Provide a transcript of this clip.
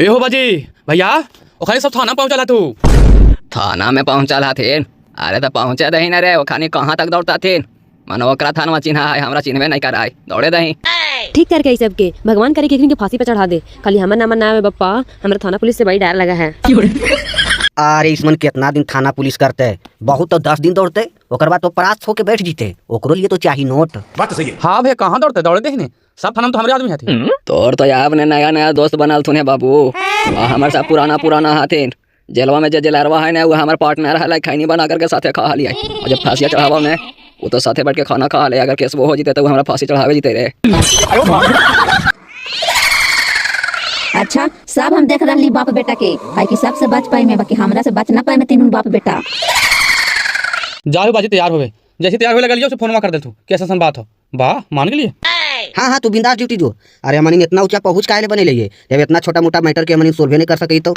ए हो बाजी भैया ओखाने सब थाना पहुंचा ला तू। थाना में पहुंचा ला थे? अरे तो पहुंचे दही न रे, ओखाने कहाँ तक दौड़ता थे? मन ओकरा थाना चिन्हा है, हमरा चिन्हबे नहीं कर है, दौड़े दही। ठीक करके सबके भगवान करे कि फांसी पे चढ़ा दे। खाली हमर नाम ना आवे बप्पा, हमरा थाना पुलिस से बड़ी डर लगा है। अरे इसमन कितना दिन थाना पुलिस करते, बहुत तो 10 दिन दौड़ते, ओकर बाद तो परास्त होके बैठ जीते। ओकरो लिए तो चाहिए नोट। बात सही है। हाँ भैया कहाँ दौड़ते, दौड़े दही ने सब थाना में तो हमारे आदमी थे। तोर तो यार ने नया नया दोस्त बनल थुने बाबू, हमारे सब पुराना हाथे। जेलवा में जो जेलरवा है ना वो हमारे पार्टनर है, लाइक खैनी बना करके साथे खा लिया। और जब फांसी चढ़ावा में वो तो साथे बैठ के खाना खा ले। अगर केस वो हो जीते तो वो हमारा फांसी चढ़ावे जीते रे। अच्छा सब हम देख रही बाप बेटा के, है कि सबसे बच पाए में, बाकी हमरा से बच ना पाए में तीनों बाप बेटा। जाओ बाजी तैयार होवे, जैसे तैयार होए लगा उसे फोन कर दे तू, कैसा बात हो। वाह मान के लिए। हाँ तू बिंदास ड्यूटी दो। अरे हमनी इतना ऊंचा पहुंच काहे ले बने लिए, जब इतना छोटा मोटा मैटर के हमनी सोल्व नहीं कर सके तो।